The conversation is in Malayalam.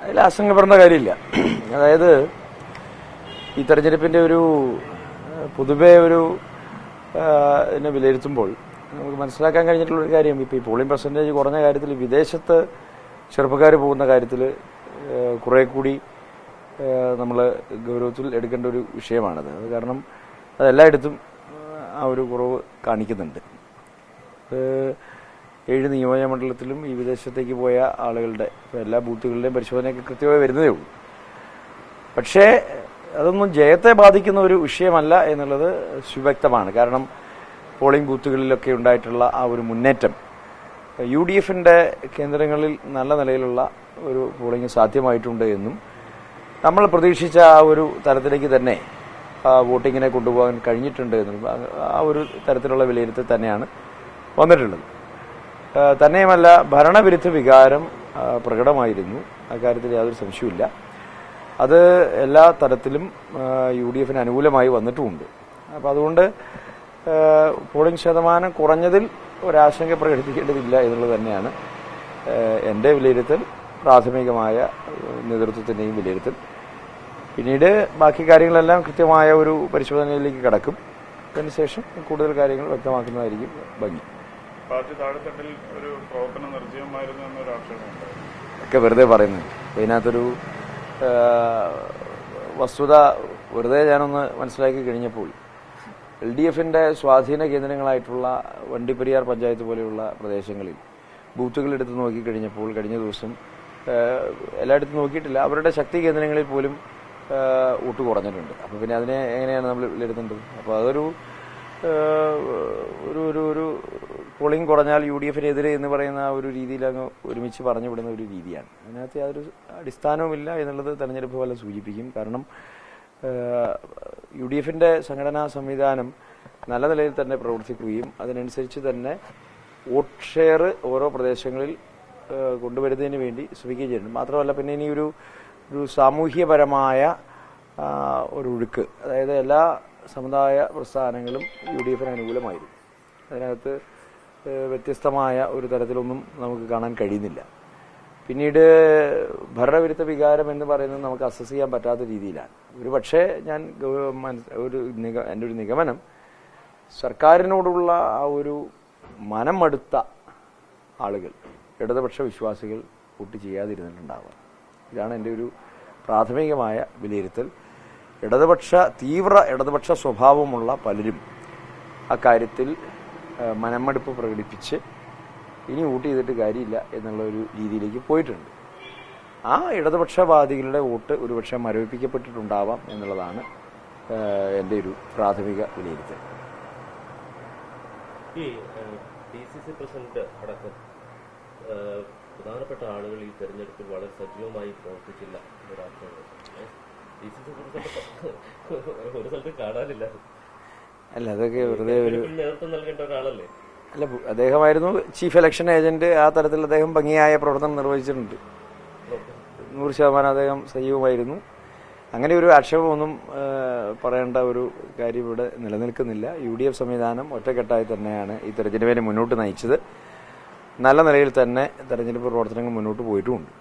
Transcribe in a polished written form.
അതിൽ ആശങ്കപ്പെടേണ്ട കാര്യമില്ല. അതായത് ഈ തെരഞ്ഞെടുപ്പിൻ്റെ ഒരു പൊതുവെ ഒരു ഇതിനെ വിലയിരുത്തുമ്പോൾ നമുക്ക് മനസ്സിലാക്കാൻ കഴിഞ്ഞിട്ടുള്ളൊരു കാര്യം, ഇപ്പോൾ ഈ പോളിംഗ് പെർസെൻറ്റേജ് കുറഞ്ഞ കാര്യത്തിൽ വിദേശത്ത് ചെറുപ്പക്കാർ പോകുന്ന കാര്യത്തിൽ കുറേ കൂടി നമ്മൾ ഗൗരവത്തിൽ എടുക്കേണ്ട ഒരു വിഷയമാണത്. അത് കാരണം അതെല്ലായിടത്തും ആ ഒരു കുറവ് കാണിക്കുന്നുണ്ട്. 7 നിയോജകമണ്ഡലത്തിലും ഈ വിദേശത്തേക്ക് പോയ ആളുകളുടെ എല്ലാ ബൂത്തുകളുടെയും പരിശോധനയൊക്കെ കൃത്യമായി വരുന്നതേ ഉള്ളൂ. പക്ഷേ അതൊന്നും ജയത്തെ ബാധിക്കുന്ന ഒരു വിഷയമല്ല എന്നുള്ളത് സുവ്യക്തമാണ്. കാരണം പോളിംഗ് ബൂത്തുകളിലൊക്കെ ഉണ്ടായിട്ടുള്ള ആ ഒരു മുന്നേറ്റം UDFന്റെ കേന്ദ്രങ്ങളിൽ നല്ല നിലയിലുള്ള ഒരു പോളിംഗ് സാധ്യമായിട്ടുണ്ട് എന്നും നമ്മൾ പ്രതീക്ഷിച്ച ആ ഒരു തരത്തിലേക്ക് തന്നെ വോട്ടിങ്ങിനെ കൊണ്ടുപോകാൻ കഴിഞ്ഞിട്ടുണ്ട് എന്നും ആ ഒരു തരത്തിലുള്ള വിലയിരുത്തൽ തന്നെയാണ് വന്നിട്ടുള്ളത്. തന്നെയുമല്ല, ഭരണവിരുദ്ധ വികാരം പ്രകടമായിരുന്നു, അക്കാര്യത്തിൽ യാതൊരു സംശയവുമില്ല. അത് എല്ലാ തരത്തിലും UDFന് അനുകൂലമായി വന്നിട്ടുമുണ്ട്. അപ്പോൾ അതുകൊണ്ട് പോളിംഗ് ശതമാനം കുറഞ്ഞതിൽ ഒരാശങ്ക പ്രകടിപ്പിക്കേണ്ടതില്ല എന്നുള്ളത് തന്നെയാണ് എൻ്റെ വിലയിരുത്തൽ, പ്രാഥമികമായ നേതൃത്വത്തിൻ്റെയും വിലയിരുത്തൽ. പിന്നീട് ബാക്കി കാര്യങ്ങളെല്ലാം കൃത്യമായ ഒരു പരിശോധനയിലേക്ക് കടക്കും. അതിനുശേഷം കൂടുതൽ കാര്യങ്ങൾ വ്യക്തമാക്കുന്നതായിരിക്കും ഭംഗി. ഒക്കെ വെറുതെ പറയുന്നത്. ഇതിനകത്തൊരു വസ്തുത വെറുതെ ഞാനൊന്ന് മനസ്സിലാക്കി കഴിഞ്ഞപ്പോൾ LDFന്റെ സ്വാധീന കേന്ദ്രങ്ങളായിട്ടുള്ള വണ്ടിപ്പെരിയാർ പഞ്ചായത്ത് പോലെയുള്ള പ്രദേശങ്ങളിൽ ബൂത്തുകൾ എടുത്ത് നോക്കിക്കഴിഞ്ഞപ്പോൾ കഴിഞ്ഞ ദിവസം എല്ലായിടത്തും നോക്കിയിട്ടില്ല, അവരുടെ ശക്തി കേന്ദ്രങ്ങളിൽ പോലും വോട്ട് കുറഞ്ഞിട്ടുണ്ട്. അപ്പോൾ പിന്നെ അതിനെ എങ്ങനെയാണ് നമ്മൾ വിലയിരുത്തേണ്ടത്? അപ്പോൾ അതൊരു ഒരു പോളിംഗ് കുറഞ്ഞാൽ UDFനെതിരെ എന്ന് പറയുന്ന ആ ഒരു രീതിയിൽ അങ്ങ് ഒരുമിച്ച് പറഞ്ഞു വിടുന്ന ഒരു രീതിയാണ്. അതിനകത്ത് യാതൊരു അടിസ്ഥാനവുമില്ല എന്നുള്ളത് തെരഞ്ഞെടുപ്പ് ഫലം സൂചിപ്പിക്കും. കാരണം UDFന്റെ സംഘടനാ സംവിധാനം നല്ല നിലയിൽ തന്നെ പ്രവർത്തിക്കുകയും അതിനനുസരിച്ച് തന്നെ വോട്ട് ഷെയർ ഓരോ പ്രദേശങ്ങളിൽ കൊണ്ടുവരുന്നതിന് വേണ്ടി ശ്രമിക്കുകയും ചെയ്യുന്നുണ്ട്. മാത്രമല്ല, പിന്നെ ഇനി ഒരു സാമൂഹ്യപരമായ ഒരു ഒഴുക്ക്, അതായത് എല്ലാ സമുദായ പ്രസ്ഥാനങ്ങളും UDFന് അനുകൂലമായിരുന്നു. അതിനകത്ത് വ്യത്യസ്തമായ ഒരു തരത്തിലൊന്നും നമുക്ക് കാണാൻ കഴിയുന്നില്ല. പിന്നീട് ഭരണവിരുദ്ധ വികാരം എന്ന് പറയുന്നത് നമുക്ക് അസസ് ചെയ്യാൻ പറ്റാത്ത രീതിയിലാണ്. ഒരു പക്ഷേ എൻ്റെ ഒരു നിഗമനം, സർക്കാരിനോടുള്ള ആ ഒരു മനം മടുത്ത ആളുകൾ, ഇടതുപക്ഷ വിശ്വാസികൾ വോട്ട് ചെയ്യാതിരുന്നിട്ടുണ്ടാവുക. ഇതാണ് എൻ്റെ ഒരു പ്രാഥമികമായ വിലയിരുത്തൽ. തീവ്ര ഇടതുപക്ഷ സ്വഭാവമുള്ള പലരും അക്കാര്യത്തിൽ മനംമടുപ്പ് പ്രകടിപ്പിച്ച് ഇനി വോട്ട് ചെയ്തിട്ട് കാര്യമില്ല എന്നുള്ള ഒരു രീതിയിലേക്ക് പോയിട്ടുണ്ട്. ആ ഇടതുപക്ഷവാദികളുടെ വോട്ട് ഒരുപക്ഷെ മരവിപ്പിക്കപ്പെട്ടിട്ടുണ്ടാവാം എന്നുള്ളതാണ് എൻ്റെ ഒരു പ്രാഥമിക വിലയിരുത്തൽ. ഈ DCC പ്രസിഡന്റ് അടക്കം പ്രധാനപ്പെട്ട ആളുകൾ ഈ തെരഞ്ഞെടുപ്പിൽ വളരെ സജീവമായി പ്രവർത്തിച്ചില്ല എന്നൊരാക്ഷേപം. DCC പ്രസിഡന്റ് ഒരു സ്ഥലത്ത് കാണാനില്ല. അല്ല, അതൊക്കെ വെറുതെ ഒരു നേതൃത്വം നൽകേണ്ട ഒരാളല്ലേ? അല്ല, അദ്ദേഹമായിരുന്നു ചീഫ് ഇലക്ഷൻ ഏജന്റ്. ആ തരത്തിൽ അദ്ദേഹം ഭംഗിയായ പ്രവർത്തനം നിർവഹിച്ചിട്ടുണ്ട്. 100% അദ്ദേഹം സജീവമായിരുന്നു. അങ്ങനെ ഒരു ആക്ഷേപമൊന്നും പറയേണ്ട ഒരു കാര്യം ഇവിടെ നിലനിൽക്കുന്നില്ല. UDF സംവിധാനം ഒറ്റക്കെട്ടായി തന്നെയാണ് ഈ തെരഞ്ഞെടുപ്പിനെ മുന്നോട്ട് നയിച്ചത്. നല്ല നിലയിൽ തന്നെ തെരഞ്ഞെടുപ്പ് പ്രവർത്തനങ്ങൾ മുന്നോട്ട് പോയിട്ടുമുണ്ട്.